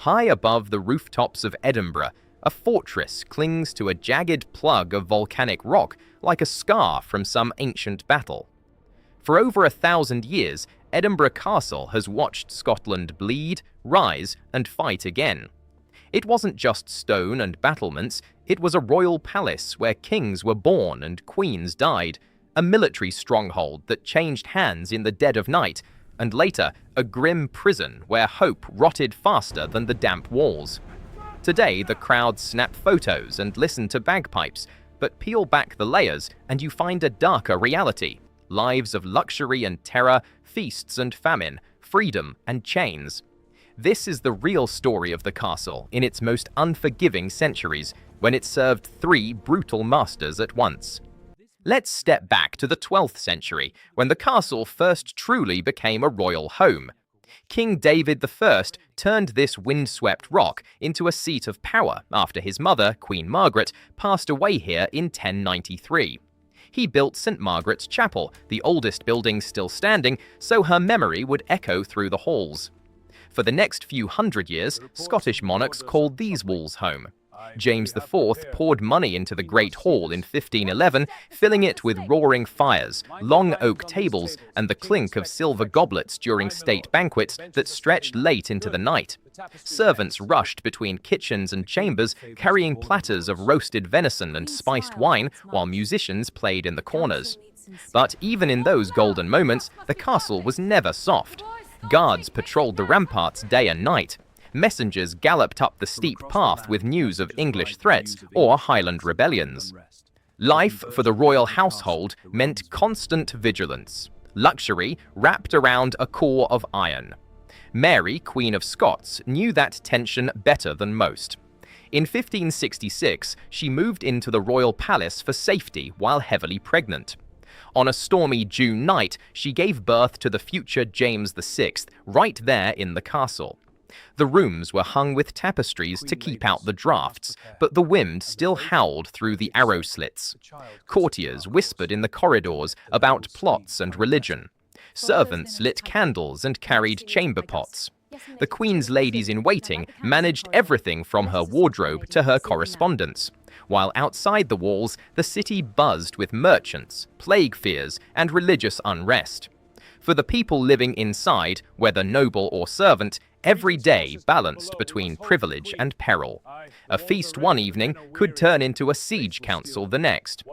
High above the rooftops of Edinburgh, a fortress clings to a jagged plug of volcanic rock like a scar from some ancient battle. For over 1,000 years, Edinburgh Castle has watched Scotland bleed, rise, and fight again. It wasn't just stone and battlements, it was a royal palace where kings were born and queens died, a military stronghold that changed hands in the dead of night, and later a grim prison where hope rotted faster than the damp walls. Today, the crowd snap photos and listen to bagpipes, but peel back the layers and you find a darker reality. Lives of luxury and terror, feasts and famine, freedom and chains. This is the real story of the castle in its most unforgiving centuries, when it served 3 brutal masters at once. Let's step back to the 12th century, when the castle first truly became a royal home. King David I turned this windswept rock into a seat of power after his mother, Queen Margaret, passed away here in 1093. He built St. Margaret's Chapel, the oldest building still standing, so her memory would echo through the halls. For the next few hundred years, Scottish monarchs called these walls home. James IV poured money into the Great Hall in 1511, filling it with roaring fires, long oak tables, and the clink of silver goblets during state banquets that stretched late into the night. Servants rushed between kitchens and chambers, carrying platters of roasted venison and spiced wine, while musicians played in the corners. But even in those golden moments, the castle was never soft. Guards patrolled the ramparts day and night. Messengers galloped up the steep path with news of English threats or Highland rebellions. Life for the royal household meant constant vigilance, luxury wrapped around a core of iron. Mary, Queen of Scots, knew that tension better than most. In 1566, she moved into the royal palace for safety while heavily pregnant. On a stormy June night, she gave birth to the future James VI right there in the castle. The rooms were hung with tapestries to keep out the drafts, but the wind still howled through the arrow slits. Courtiers whispered in the corridors about plots and religion. Servants lit candles and carried chamber pots. The Queen's ladies-in-waiting managed everything from her wardrobe to her correspondence, while outside the walls, the city buzzed with merchants, plague fears, and religious unrest. For the people living inside, whether noble or servant, every day balanced between privilege and peril. A feast one evening could turn into a siege council the next.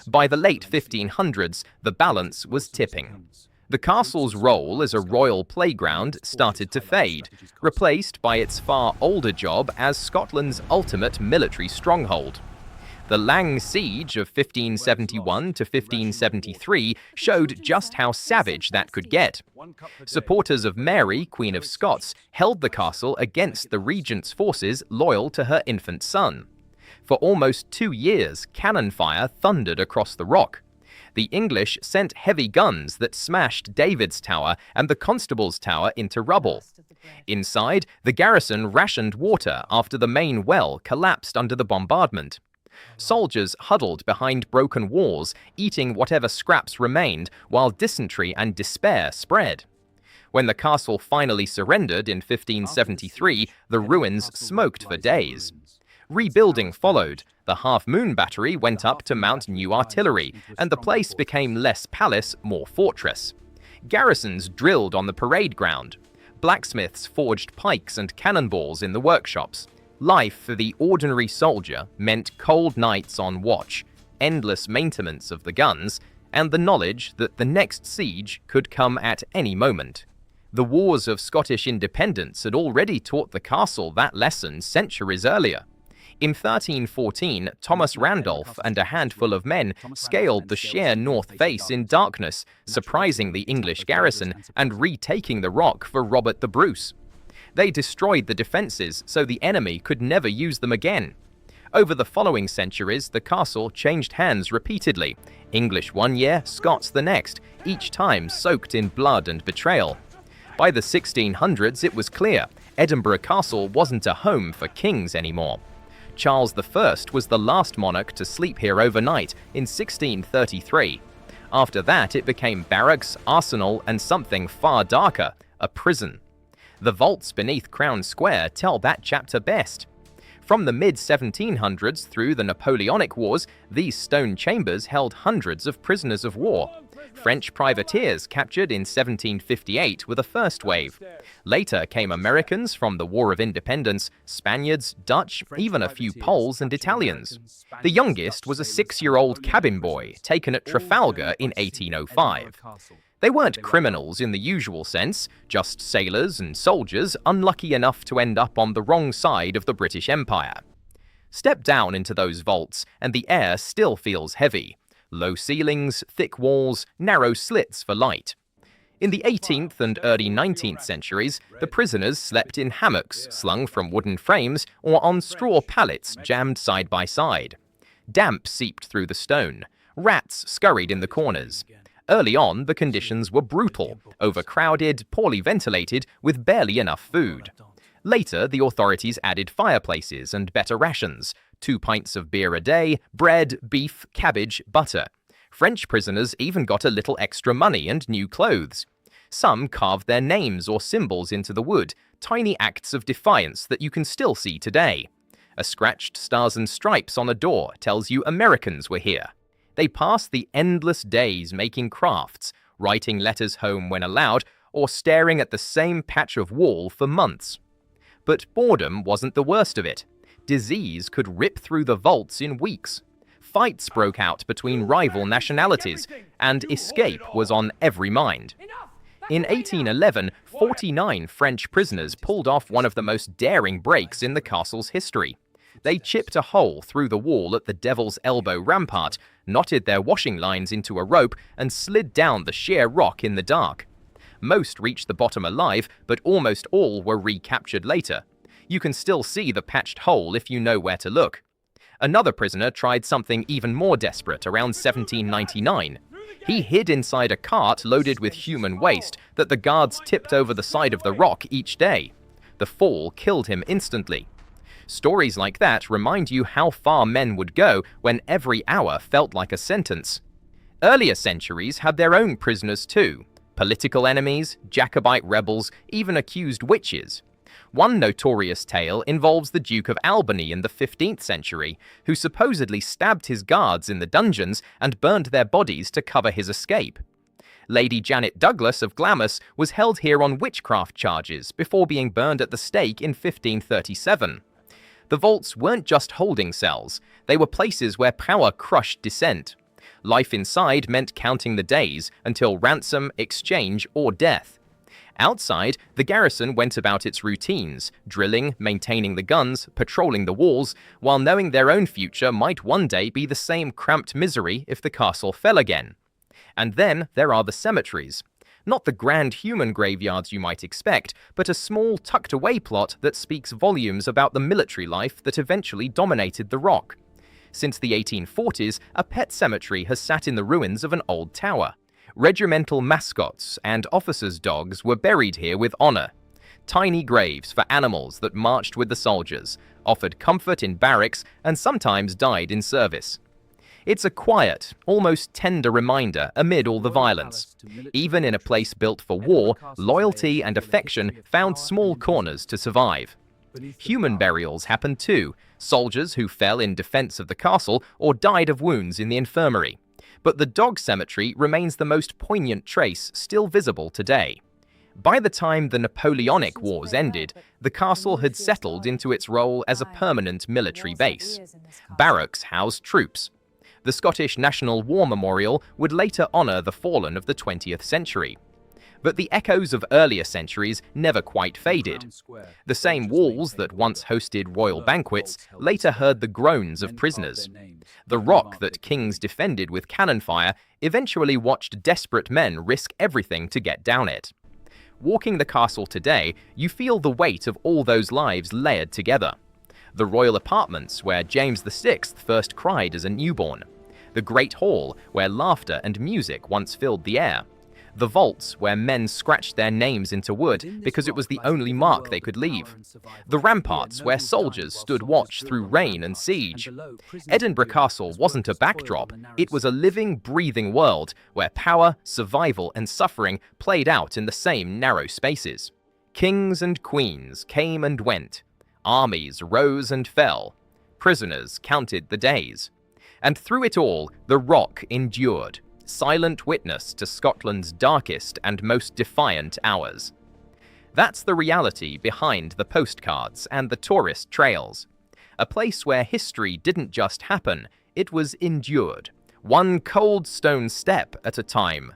By the late 1500s, the balance was tipping. The castle's role as a royal playground started to fade, replaced by its far older job as Scotland's ultimate military stronghold. The Lang Siege of 1571 to 1573 showed just how savage that could get. Supporters of Mary, Queen of Scots, held the castle against the regent's forces loyal to her infant son. For almost 2 years, cannon fire thundered across the rock. The English sent heavy guns that smashed David's Tower and the Constable's Tower into rubble. Inside, the garrison rationed water after the main well collapsed under the bombardment. Soldiers huddled behind broken walls, eating whatever scraps remained, while dysentery and despair spread. When the castle finally surrendered in 1573, the ruins smoked for days. Rebuilding followed. The Half Moon Battery went up to mount new artillery, and the place became less palace, more fortress. Garrisons drilled on the parade ground. Blacksmiths forged pikes and cannonballs in the workshops. Life for the ordinary soldier meant cold nights on watch, endless maintenance of the guns, and the knowledge that the next siege could come at any moment. The wars of Scottish independence had already taught the castle that lesson centuries earlier. In 1314, Thomas Randolph and a handful of men scaled the sheer north face in darkness, surprising the English garrison and retaking the rock for Robert the Bruce. They destroyed the defenses so the enemy could never use them again. Over the following centuries, the castle changed hands repeatedly. English one year, Scots the next, each time soaked in blood and betrayal. By the 1600s, it was clear Edinburgh Castle wasn't a home for kings anymore. Charles I was the last monarch to sleep here overnight in 1633. After that, it became barracks, arsenal, and something far darker, a prison. The vaults beneath Crown Square tell that chapter best. From the mid-1700s through the Napoleonic Wars, these stone chambers held hundreds of prisoners of war. French privateers captured in 1758 were the first wave. Later came Americans from the War of Independence, Spaniards, Dutch, even a few Poles and Italians. The youngest was a 6-year-old cabin boy taken at Trafalgar in 1805. They weren't criminals in the usual sense, just sailors and soldiers unlucky enough to end up on the wrong side of the British Empire. Step down into those vaults and the air still feels heavy. Low ceilings, thick walls, narrow slits for light. In the 18th and early 19th centuries, the prisoners slept in hammocks slung from wooden frames or on straw pallets jammed side by side. Damp seeped through the stone. Rats scurried in the corners. Early on, the conditions were brutal, overcrowded, poorly ventilated, with barely enough food. Later, the authorities added fireplaces and better rations, 2 pints of beer a day, bread, beef, cabbage, butter. French prisoners even got a little extra money and new clothes. Some carved their names or symbols into the wood, tiny acts of defiance that you can still see today. A scratched stars and stripes on a door tells you Americans were here. They passed the endless days making crafts, writing letters home when allowed, or staring at the same patch of wall for months. But boredom wasn't the worst of it. Disease could rip through the vaults in weeks. Fights broke out between rival nationalities, and escape was on every mind. In 1811, 49 French prisoners pulled off one of the most daring breaks in the castle's history. They chipped a hole through the wall at the Devil's Elbow rampart, knotted their washing lines into a rope, and slid down the sheer rock in the dark. Most reached the bottom alive, but almost all were recaptured later. You can still see the patched hole if you know where to look. Another prisoner tried something even more desperate around 1799. He hid inside a cart loaded with human waste that the guards tipped over the side of the rock each day. The fall killed him instantly. Stories like that remind you how far men would go when every hour felt like a sentence. Earlier centuries had their own prisoners too. Political enemies, Jacobite rebels, even accused witches. One notorious tale involves the Duke of Albany in the 15th century, who supposedly stabbed his guards in the dungeons and burned their bodies to cover his escape. Lady Janet Douglas of Glamis was held here on witchcraft charges before being burned at the stake in 1537. The vaults weren't just holding cells, they were places where power crushed dissent. Life inside meant counting the days until ransom, exchange, or death. Outside, the garrison went about its routines, drilling, maintaining the guns, patrolling the walls, while knowing their own future might one day be the same cramped misery if the castle fell again. And then there are the cemeteries. Not the grand human graveyards you might expect, but a small, tucked-away plot that speaks volumes about the military life that eventually dominated the Rock. Since the 1840s, a pet cemetery has sat in the ruins of an old tower. Regimental mascots and officers' dogs were buried here with honor. Tiny graves for animals that marched with the soldiers, offered comfort in barracks, and sometimes died in service. It's a quiet, almost tender reminder amid all the violence. Even in a place built for war, loyalty and affection found small corners to survive. Human burials happened too, soldiers who fell in defense of the castle or died of wounds in the infirmary. But the dog cemetery remains the most poignant trace still visible today. By the time the Napoleonic Wars ended, the castle had settled into its role as a permanent military base. Barracks housed troops. The Scottish National War Memorial would later honour the fallen of the 20th century. But the echoes of earlier centuries never quite faded. The same walls that once hosted royal banquets later heard the groans of prisoners. The rock that kings defended with cannon fire eventually watched desperate men risk everything to get down it. Walking the castle today, you feel the weight of all those lives layered together. The royal apartments where James VI first cried as a newborn. The Great Hall where laughter and music once filled the air. The vaults where men scratched their names into wood because it was the only mark they could leave. The ramparts where soldiers stood watch through rain and siege. Edinburgh Castle wasn't a backdrop, it was a living, breathing world where power, survival, and suffering played out in the same narrow spaces. Kings and queens came and went. Armies rose and fell. Prisoners counted the days. And through it all, the Rock endured, silent witness to Scotland's darkest and most defiant hours. That's the reality behind the postcards and the tourist trails. A place where history didn't just happen, it was endured, one cold stone step at a time.